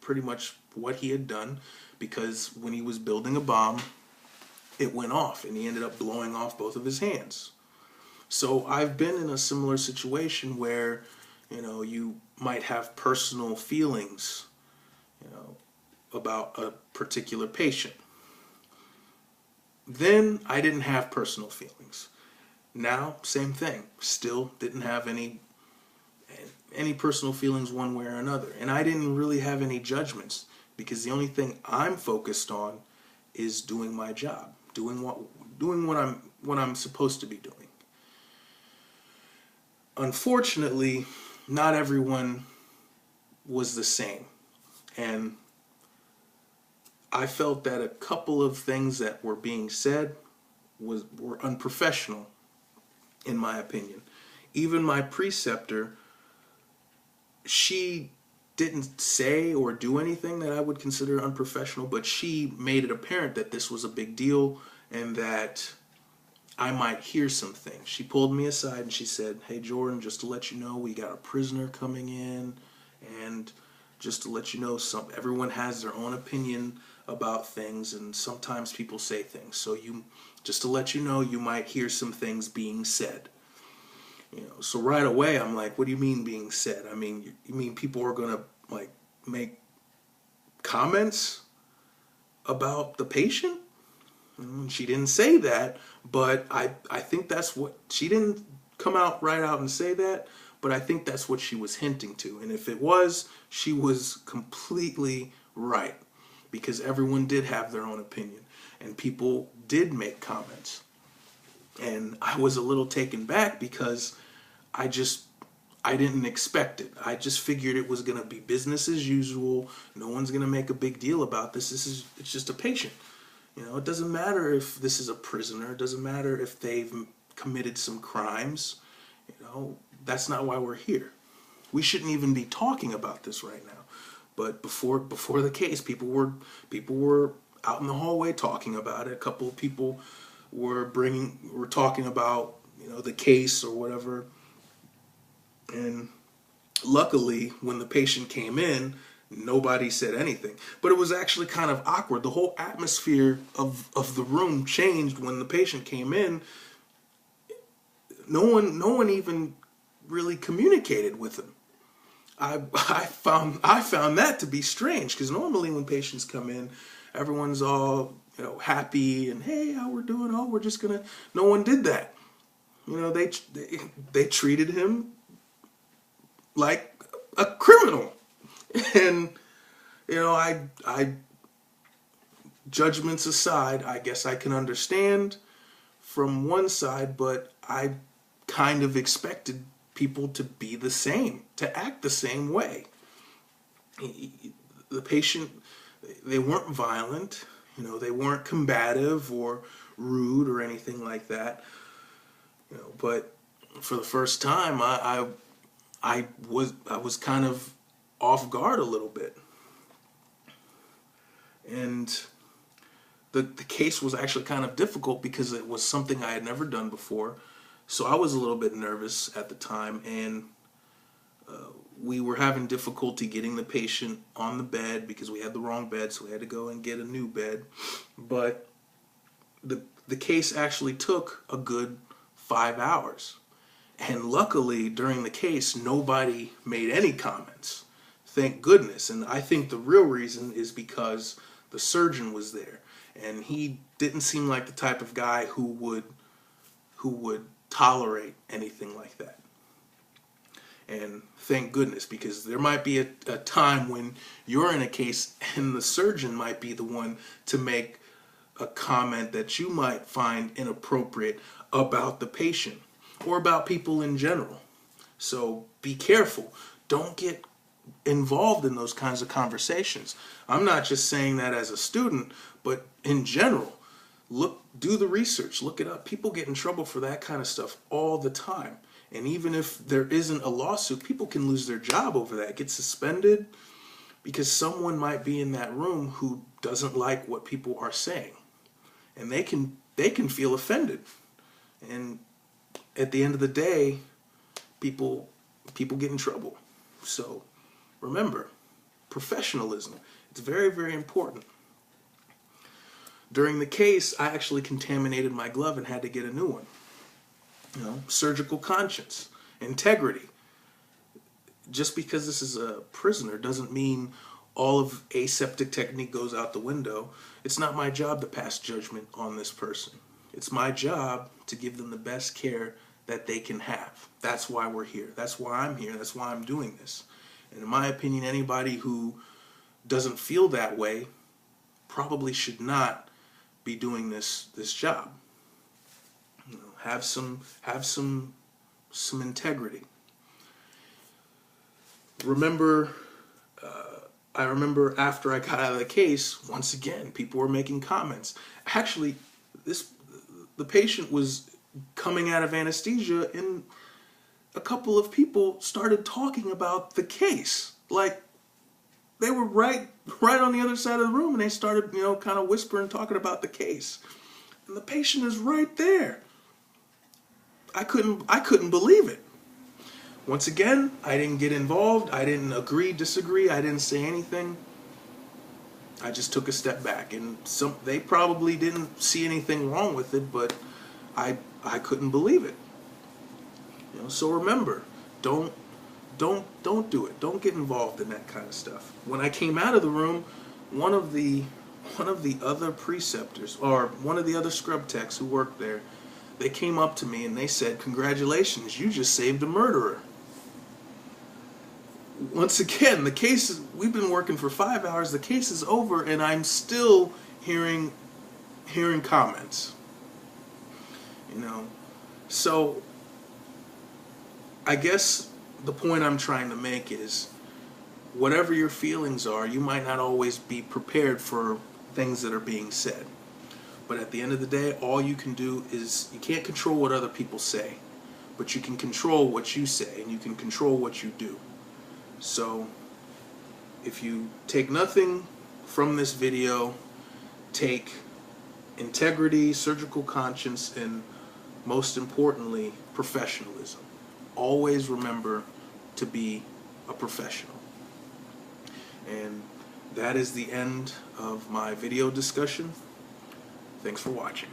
pretty much what he had done, because when he was building a bomb, it went off and he ended up blowing off both of his hands. So I've been in a similar situation where, you might have personal feelings, about a particular patient. Then I didn't have personal feelings. Now, same thing. Still didn't have any personal feelings one way or another. And I didn't really have any judgments, because the only thing I'm focused on is doing my job, doing what I'm supposed to be doing. Unfortunately, not everyone was the same. And I felt that a couple of things that were being said were unprofessional, in my opinion. Even my preceptor, she didn't say or do anything that I would consider unprofessional, but she made it apparent that this was a big deal and that I might hear some things. She pulled me aside and she said, "Hey Jordan, just to let you know, we got a prisoner coming in, and just to let you know, everyone has their own opinion about things, and sometimes people say things. So just to let you know, you might hear some things being said." So right away I'm like, "What do you mean being said? I mean, you mean people are gonna make comments about the patient?" She didn't say that, but I think that's what, she didn't come out right out and say that, but I think that's what she was hinting to. And if it was, she was completely right, because everyone did have their own opinion and people did make comments. And I was a little taken back, because I didn't expect it. I just figured it was going to be business as usual. No one's going to make a big deal about this. It's just a patient. It doesn't matter if this is a prisoner. It doesn't matter if they've committed some crimes. That's not why we're here. We shouldn't even be talking about this right now. But before the case, people were out in the hallway talking about it. A couple of people were talking about the case or whatever. And luckily, when the patient came in, nobody said anything. But it was actually kind of awkward. The whole atmosphere of the room changed when the patient came in. No one even really communicated with him. I found that to be strange, because normally when patients come in, everyone's all happy and, "Hey, how we're doing? Oh, we're just gonna." No one did that. They treated him like a criminal. And I judgments aside, I guess I can understand from one side, but I kind of expected people to be the same, to act the same way. The patient, they weren't violent, they weren't combative or rude or anything like that. But for the first time, I was kind of off guard a little bit. And the case was actually kind of difficult, because it was something I had never done before. So I was a little bit nervous at the time, and we were having difficulty getting the patient on the bed, because we had the wrong bed, so we had to go and get a new bed. But the case actually took a good 5 hours. And luckily, during the case, nobody made any comments. Thank goodness. And I think the real reason is because the surgeon was there, and he didn't seem like the type of guy who would tolerate anything like that. And thank goodness, because there might be a time when you're in a case and the surgeon might be the one to make a comment that you might find inappropriate about the patient or about people in general. So be careful. Don't get involved in those kinds of conversations. I'm not just saying that as a student, but in general. Do the research, look it up. People get in trouble for that kind of stuff all the time. And even if there isn't a lawsuit, people can lose their job over that, get suspended, because someone might be in that room who doesn't like what people are saying. And they can feel offended. And at the end of the day, people get in trouble. So remember, professionalism. It's very, very important. During the case, I actually contaminated my glove and had to get a new one. You know, surgical conscience, integrity. Just because this is a prisoner doesn't mean all of aseptic technique goes out the window. It's not my job to pass judgment on this person. It's my job to give them the best care that they can have. That's why we're here. That's why I'm here. That's why I'm doing this. And in my opinion, anybody who doesn't feel that way probably should not be doing this job. You know, have some integrity. I remember after I got out of the case, once again, people were making comments. Actually, the patient was coming out of anesthesia, and a couple of people started talking about the case. Like, they were right on the other side of the room, and they started, kind of whispering, talking about the case. And the patient is right there. I couldn't believe it. Once again, I didn't get involved. I didn't agree, disagree. I didn't say anything. I just took a step back, and they probably didn't see anything wrong with it, but I couldn't believe it. So remember, don't do it. Don't get involved in that kind of stuff. When I came out of the room, one of the other preceptors, or one of the other scrub techs who worked there, they came up to me and they said, "Congratulations, you just saved a murderer." Once again, the case we've been working for 5 hours, the case is over, and I'm still hearing comments. So I guess the point I'm trying to make is, whatever your feelings are, you might not always be prepared for things that are being said. But at the end of the day, all you can do is, you can't control what other people say, but you can control what you say, and you can control what you do. So if you take nothing from this video, take integrity, surgical conscience, and most importantly, professionalism. Always remember to be a professional. And that is the end of my video discussion. Thanks for watching.